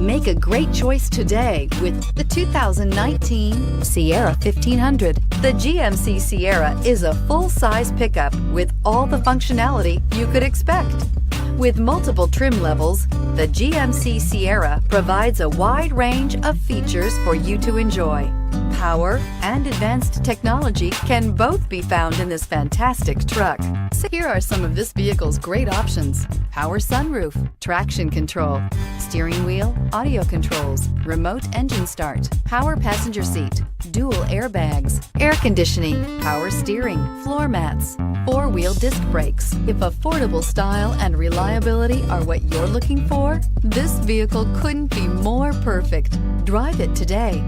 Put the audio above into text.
Make a great choice today with the 2019 Sierra 1500. The GMC Sierra is a full-size pickup with all the functionality you could expect. With multiple trim levels, the GMC Sierra provides a wide range of features for you to enjoy. Power and advanced technology can both be found in this fantastic truck. So here are some of this vehicle's great options: power sunroof, traction control, steering wheel audio controls, remote engine start, power passenger seat, dual airbags, air conditioning, power steering, floor mats, four-wheel disc brakes. If affordable style and reliability are what you're looking for, this vehicle couldn't be more perfect. Drive it today.